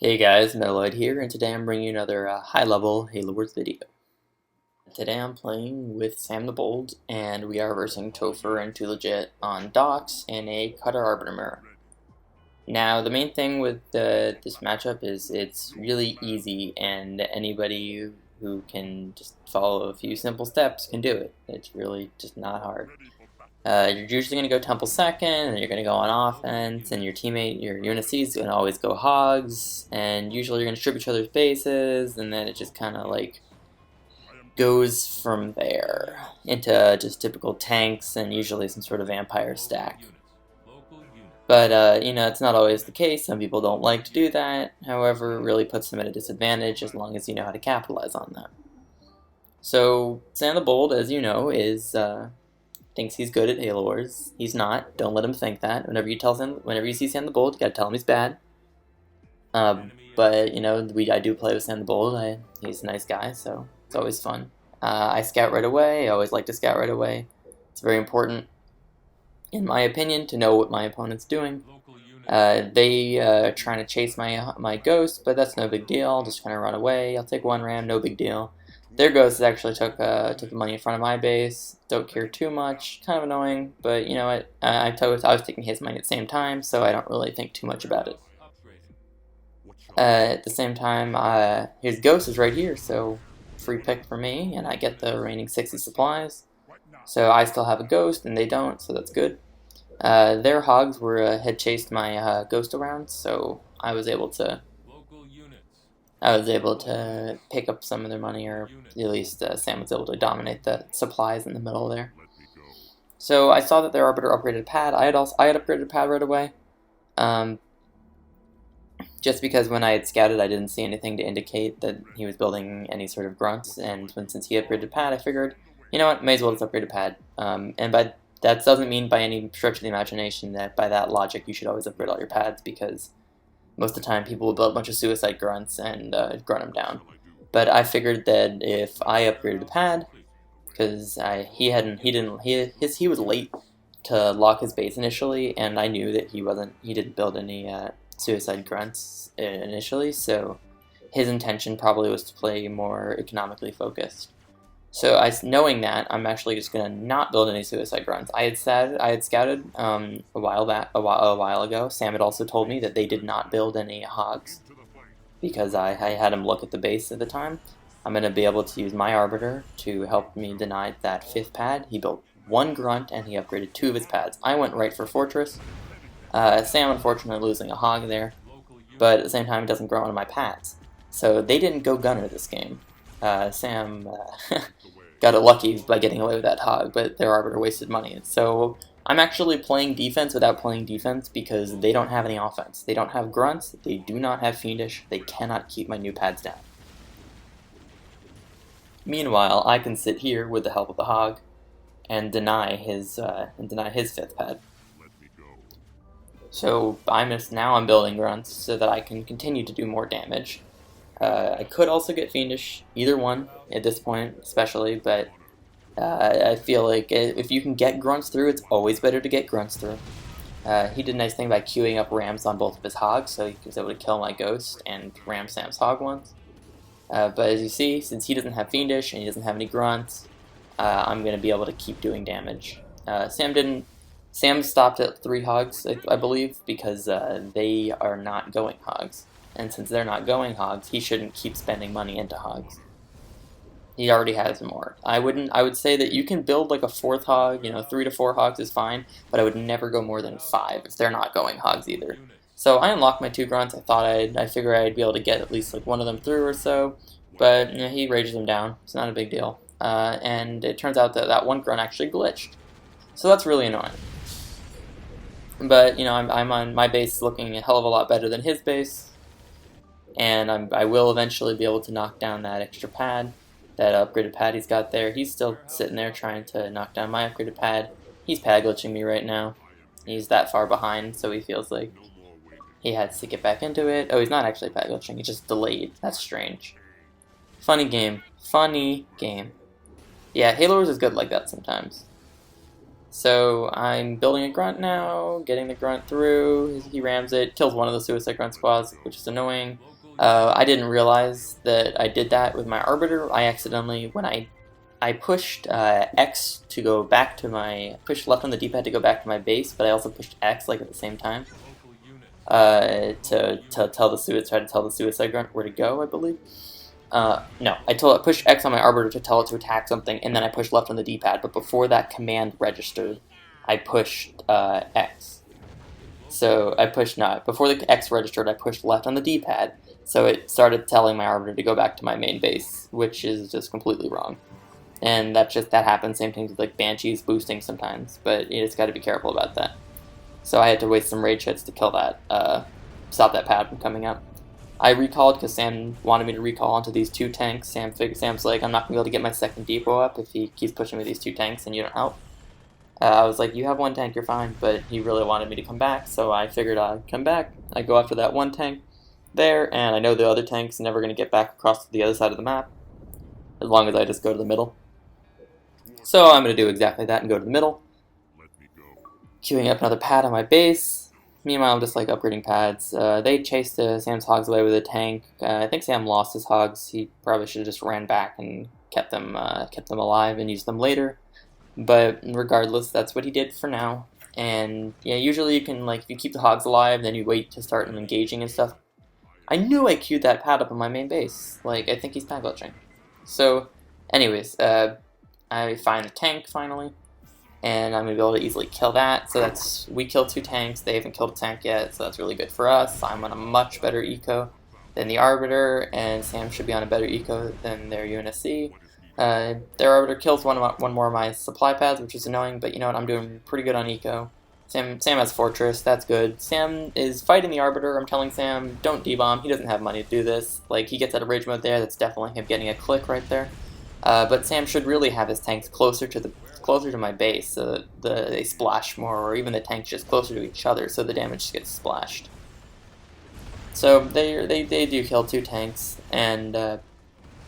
Hey guys, Metalloid here, and today I'm bringing you another high-level Halo Wars video. Today I'm playing with Sam the Bold, and we are versing Topher and 2Legit on docks in a Cutter Arbiter mirror. Now, the main thing with this matchup is it's really easy, and anybody who can just follow a few simple steps can do it. It's really just not hard. You're usually going to go Temple second, and you're going to go on offense, and your teammate, your unit C is going to always go Hogs, and usually you're going to strip each other's bases, and then it just kind of like goes from there into just typical tanks and usually some sort of vampire stack. But, you know, it's not always the case. Some people don't like to do that. However, it really puts them at a disadvantage as long as you know how to capitalize on that. So, Sam the Bold, as you know, thinks he's good at Halo Wars. He's not. Don't let him think that. Whenever you see Sam the Bold, you gotta tell him he's bad. But you know, I do play with Sam the Bold. He's a nice guy, so it's always fun. I scout right away. I always like to scout right away. It's very important, in my opinion, to know what my opponent's doing. They are trying to chase my ghost, but that's no big deal. I'll just kind of run away. I'll take one ram, no big deal. Their ghosts actually took the money in front of my base. Don't care too much. Kind of annoying, but you know what? I was taking his money at the same time, so I don't really think too much about it. At the same time, his ghost is right here, so free pick for me, and I get the remaining 60 supplies. So I still have a ghost, and they don't, so that's good. Their hogs had chased my ghost around, so I was able to pick up some of their money, or at least Sam was able to dominate the supplies in the middle there. So I saw that their Arbiter upgraded pad. I had upgraded pad right away. Just because when I had scouted, I didn't see anything to indicate that he was building any sort of grunts, and since he upgraded pad, I figured, you know what, may as well just upgrade a pad. That doesn't mean by any stretch of the imagination that by that logic you should always upgrade all your pads, because most of the time people will build a bunch of suicide grunts and grunt them down. But I figured that if I upgraded the pad, because he was late to lock his base initially, and I knew that he didn't build any suicide grunts initially, so his intention probably was to play more economically focused. So knowing that, I'm actually just gonna not build any suicide grunts. I had scouted a while ago. Sam had also told me that they did not build any hogs because I had him look at the base at the time. I'm gonna be able to use my Arbiter to help me deny that 5th pad. He built 1 grunt and he upgraded 2 of his pads. I went right for Fortress. Sam unfortunately losing a hog there, but at the same time it doesn't grow on my pads. So they didn't go gunner this game. Sam got it lucky by getting away with that hog, but their Arbiter wasted money. So I'm actually playing defense without playing defense because they don't have any offense. They don't have grunts, they do not have fiendish, they cannot keep my new pads down. Meanwhile, I can sit here with the help of the hog and deny his 5th pad. So now I'm building grunts so that I can continue to do more damage. I could also get fiendish, either one at this point, especially, but I feel like if you can get grunts through, it's always better to get grunts through. He did a nice thing by queuing up rams on both of his hogs, so he was able to kill my ghost and ram Sam's hog once. But as you see, since he doesn't have fiendish and he doesn't have any grunts, I'm going to be able to keep doing damage. Sam stopped at 3 hogs, I believe, because they are not going hogs. And since they're not going hogs, he shouldn't keep spending money into hogs. He already has more. I would say that you can build like a 4th hog, 3 to 4 hogs is fine, but I would never go more than 5 if they're not going hogs either. So I unlocked my 2 grunts. I figured I'd be able to get at least like one of them through or so, but he rages them down. It's not a big deal. And it turns out that 1 grunt actually glitched. So that's really annoying. But, I'm on my base looking a hell of a lot better than his base. And I will eventually be able to knock down that extra pad, that upgraded pad he's got there. He's still sitting there trying to knock down my upgraded pad. He's pad glitching me right now. He's that far behind, so he feels like he has to get back into it. Oh, he's not actually pad glitching, he's just delayed. That's strange. Funny game. Funny game. Yeah, Halo Wars is good like that sometimes. So I'm building a grunt now, getting the grunt through. He rams it, kills one of the suicide grunt squads, which is annoying. I didn't realize that I did that with my Arbiter. I accidentally, when I pushed X to go back to my, pushed left on the D-pad to go back to my base, but I also pushed X like at the same time to tell the suicide grunt where to go, I believe. No, I pushed X on my Arbiter to tell it to attack something, and then I pushed left on the D-pad, but before that command registered, I pushed X. So I pushed, not before the X registered, I pushed left on the D-pad, so it started telling my Arbiter to go back to my main base, which is just completely wrong. And that happens, same things with like Banshees boosting sometimes, but you just gotta be careful about that. So I had to waste some rage hits to kill that, stop that pad from coming up. I recalled because Sam wanted me to recall onto these 2 tanks. Sam's like, I'm not going to be able to get my second depot up if he keeps pushing me these 2 tanks and you don't help. I was like, you have 1 tank, you're fine, but he really wanted me to come back, so I figured I'd come back. I go after that 1 tank there, and I know the other tank's never going to get back across to the other side of the map, as long as I just go to the middle. So I'm going to do exactly that and go to the middle, queuing up another pad on my base. Meanwhile, I'm just like upgrading pads. They chased Sam's hogs away with a tank. I think Sam lost his hogs. He probably should have just ran back and kept them alive and used them later. But regardless, that's what he did for now. And yeah, usually you can, like, if you keep the hogs alive, then you wait to start engaging and stuff. I knew I queued that pad up on my main base. Like, I think he's pad glitching. So, anyways, I find the tank finally. And I'm going to be able to easily kill that. So we killed 2 tanks, they haven't killed a tank yet, so that's really good for us. I'm on a much better eco than the Arbiter, and Sam should be on a better eco than their UNSC. Their Arbiter kills one more of my supply pads, which is annoying, but you know what, I'm doing pretty good on eco. Sam has Fortress, that's good. Sam is fighting the Arbiter. I'm telling Sam, don't debomb, he doesn't have money to do this. Like, he gets out of rage mode there, that's definitely him getting a click right there. But Sam should really have his tanks closer to my base, so that they splash more, or even the tanks just closer to each other, so the damage gets splashed. So they do kill 2 tanks, and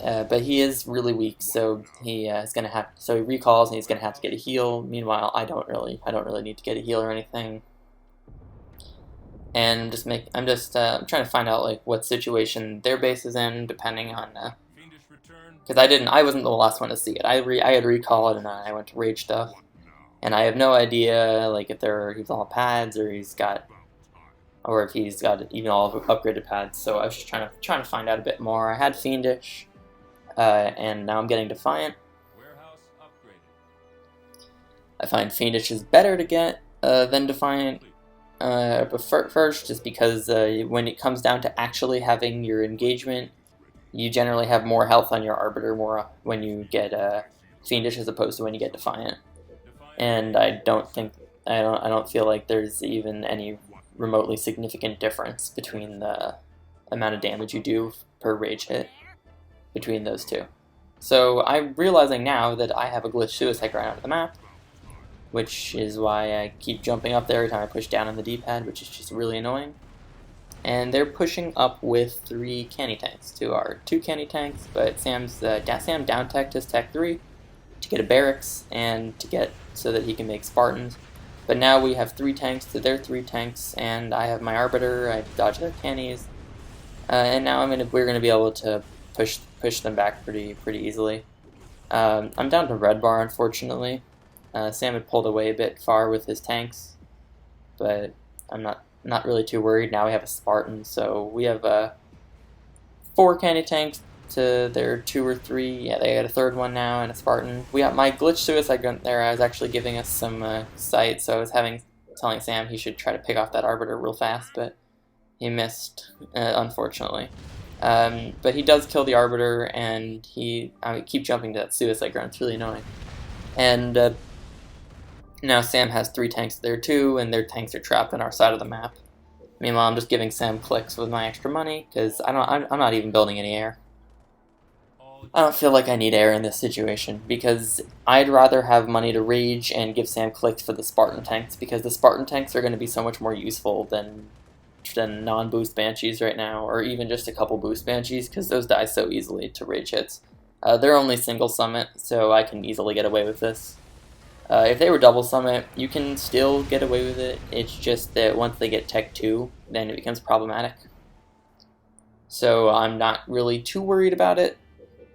but he is really weak, so he recalls and he's gonna have to get a heal. Meanwhile, I don't really need to get a heal or anything. And I'm just trying to find out like what situation their base is in, depending on. Because I wasn't the last one to see it. I had recalled and I went to rage stuff, and I have no idea like if he's all pads or if he's got even all upgraded pads. So I was just trying to find out a bit more. I had Fiendish, and now I'm getting Defiant. I find Fiendish is better to get than Defiant. But first, just because when it comes down to actually having your engagement, you generally have more health on your Arbiter when you get Fiendish as opposed to when you get Defiant. And I don't feel like there's even any remotely significant difference between the amount of damage you do per rage hit between those 2. So I'm realizing now that I have a glitch suicide ground out of the map, which is why I keep jumping up there every time I push down on the D-pad, which is just really annoying. And they're pushing up with 3 canny tanks to our 2 canny tanks, but Sam down-teched his Tech 3 to get a barracks and so that he can make Spartans. But now we have 3 tanks to their 3 tanks, and I have my Arbiter, I dodge their cannies, and now we're gonna be able to push them back pretty easily. I'm down to red bar, unfortunately. Sam had pulled away a bit far with his tanks, but I'm not really too worried. Now we have a Spartan, so we have 4 canny tanks to their 2 or 3. Yeah, they got a 3rd one now and a Spartan. We got my glitch suicide grunt there. I was actually giving us some sight, so I was telling Sam he should try to pick off that Arbiter real fast, but he missed, unfortunately. But he does kill the Arbiter, and I keep jumping to that suicide grunt. It's really annoying. And now Sam has 3 tanks there too, and their tanks are trapped on our side of the map. Meanwhile, I'm just giving Sam clicks with my extra money, because I'm not even building any air. I don't feel like I need air in this situation, because I'd rather have money to rage and give Sam clicks for the Spartan tanks, because the Spartan tanks are going to be so much more useful than non-boost Banshees right now, or even just a couple boost Banshees, because those die so easily to rage hits. They're only single summit, so I can easily get away with this. If they were double summit, you can still get away with it. It's just that once they get Tech 2, then it becomes problematic. So I'm not really too worried about it,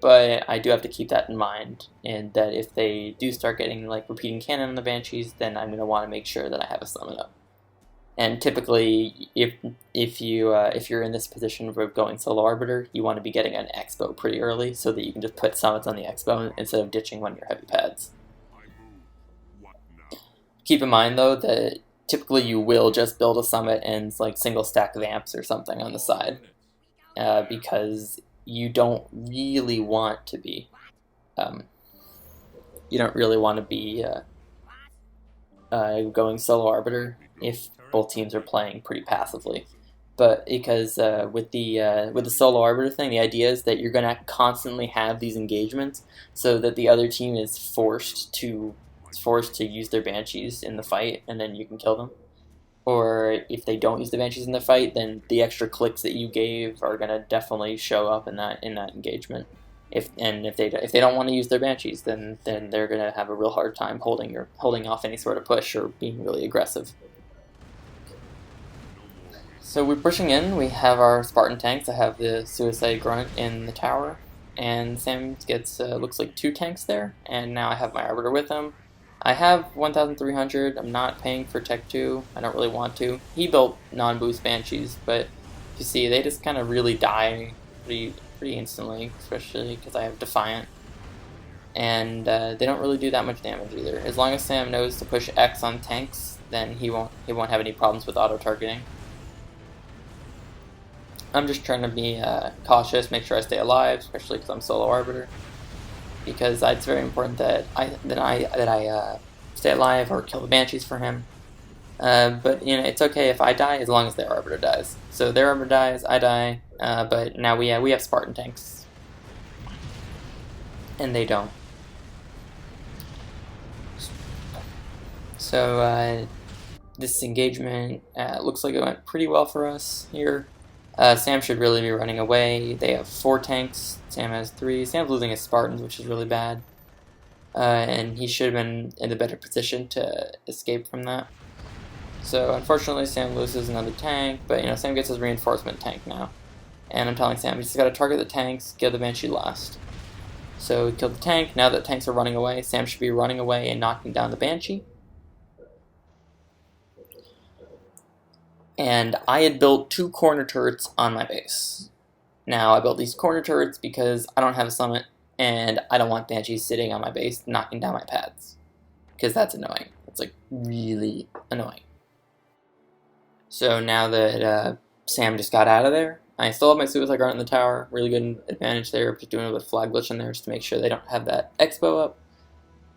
but I do have to keep that in mind, and that if they do start getting like repeating cannon on the Banshees, then I'm going to want to make sure that I have a summon up. And typically, if you're in this position of going solo Arbiter, you want to be getting an Expo pretty early so that you can just put summons on the Expo instead of ditching one of your heavy pads. Keep in mind though that typically you will just build a summit and like single stack vamps or something on the side, because you don't really want to be going solo Arbiter if both teams are playing pretty passively. But because with the solo Arbiter thing, the idea is that you're going to constantly have these engagements, so that the other team is forced to use their Banshees in the fight, and then you can kill them. Or if they don't use the Banshees in the fight, then the extra clicks that you gave are going to definitely show up in that engagement. If they don't want to use their Banshees, then they're going to have a real hard time holding off any sort of push or being really aggressive. So we're pushing in. We have our Spartan tanks. I have the Suicide Grunt in the tower, and Sam gets looks like 2 tanks there. And now I have my Arbiter with him. I have 1,300. I'm not paying for Tech 2. I don't really want to. He built non-boost Banshees, but you see, they just kind of really die pretty instantly, especially because I have Defiant. And they don't really do that much damage either. As long as Sam knows to push X on tanks, then he won't have any problems with auto-targeting. I'm just trying to be cautious, make sure I stay alive, especially because I'm solo Arbiter. Because it's very important that I stay alive or kill the Banshees for him. But it's okay if I die as long as their Arbiter dies. So their Arbiter dies, I die. But now we have Spartan tanks, and they don't. So this engagement looks like it went pretty well for us here. Sam should really be running away. They have 4 tanks. Sam has 3. Sam's losing his Spartans, which is really bad. And he should have been in a better position to escape from that. So unfortunately, Sam loses another tank, but Sam gets his reinforcement tank now. And I'm telling Sam, he's just got to target the tanks, kill the Banshee last. So he killed the tank. Now that tanks are running away, Sam should be running away and knocking down the Banshee. And I had built 2 corner turrets on my base. Now, I built these corner turrets because I don't have a summit, and I don't want Banshees sitting on my base knocking down my pads. Because that's annoying. It's like really annoying. So now that Sam just got out of there, I still have my Suicide Grunt in the tower. Really good advantage there. Just doing a little bit of flag glitch in there just to make sure they don't have that Expo up.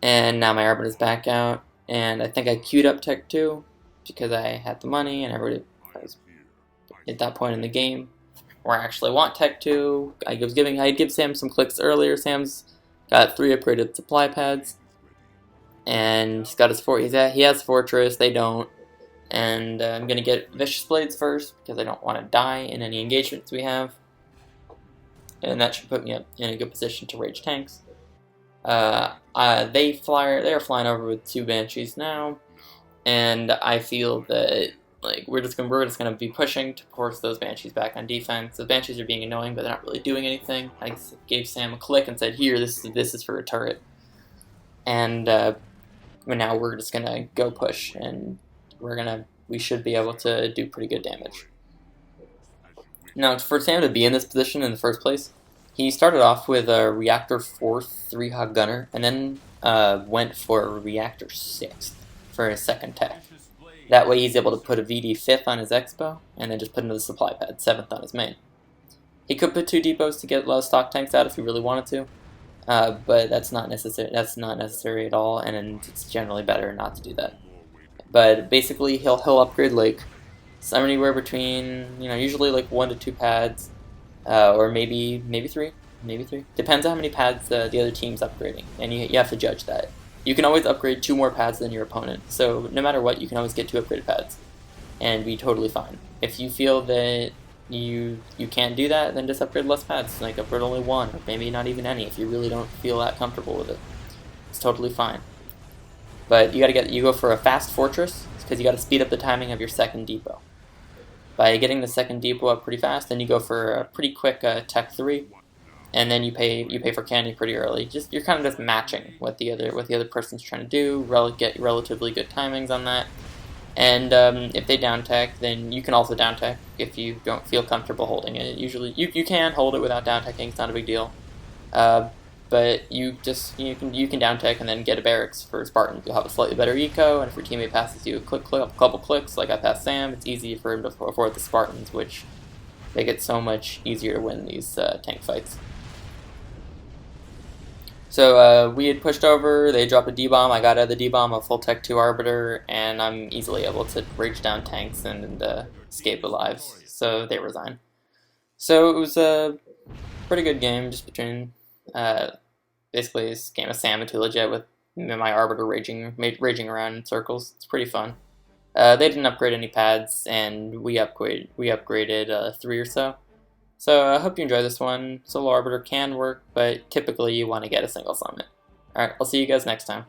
And now my Arbiter's back out. And I think I queued up Tech 2 because I had the money and everybody was at that point in the game where I actually want Tech 2. I give Sam some clicks earlier. Sam's got 3 upgraded supply pads. And he's got his he has Fortress, they don't. And I'm going to get Vicious Blades first because I don't want to die in any engagements we have. And that should put me up in a good position to rage tanks. They're flying over with 2 Banshees now. And I feel that we're just gonna be pushing to force those Banshees back on defense. The Banshees are being annoying, but they're not really doing anything. I gave Sam a click and said, "Here, this is for a turret." And but now we're just gonna go push, and we should be able to do pretty good damage. Now, for Sam to be in this position in the first place, he started off with a Reactor 4th 3-hog gunner, and then went for a Reactor 6th for his second tech. That way he's able to put a VD 5th on his Expo, and then just put another supply pad 7th on his main. He could put 2 depots to get a lot of stock tanks out if he really wanted to, but that's not necessary. That's not necessary at all, and it's generally better not to do that. But basically, he'll upgrade anywhere between usually 1 to 2 pads, or maybe 3, Depends on how many pads the other team's upgrading, and you have to judge that. You can always upgrade 2 more pads than your opponent, so no matter what, you can always get 2 upgraded pads, and be totally fine. If you feel that you can't do that, then just upgrade less pads, upgrade only 1, or maybe not even any if you really don't feel that comfortable with it. It's totally fine. But you go for a fast fortress because you got to speed up the timing of your second depot. By getting the second depot up pretty fast, then you go for a pretty quick Tech 3, and then you pay for candy pretty early. You're kind of just matching what the other person's trying to do. Get relatively good timings on that. And if they down tech, then you can also down tech if you don't feel comfortable holding it. Usually, you can hold it without down teching. It's not a big deal. But you can down tech and then get a barracks for Spartans. You'll have a slightly better eco, and if your teammate passes you a couple clicks, like I passed Sam, it's easy for him to afford the Spartans, which make it so much easier to win these tank fights. So we had pushed over, they dropped a D-bomb, I got out of the D-bomb, a full tech 2 Arbiter, and I'm easily able to rage down tanks and escape alive, so they resign. So it was a pretty good game, just between, basically this game of Sam and Jet with my Arbiter raging around in circles. It's pretty fun. They didn't upgrade any pads, and we upgraded 3 or so. So I hope you enjoy this one. Solo Arbiter can work, but typically you want to get a single summit. Alright, I'll see you guys next time.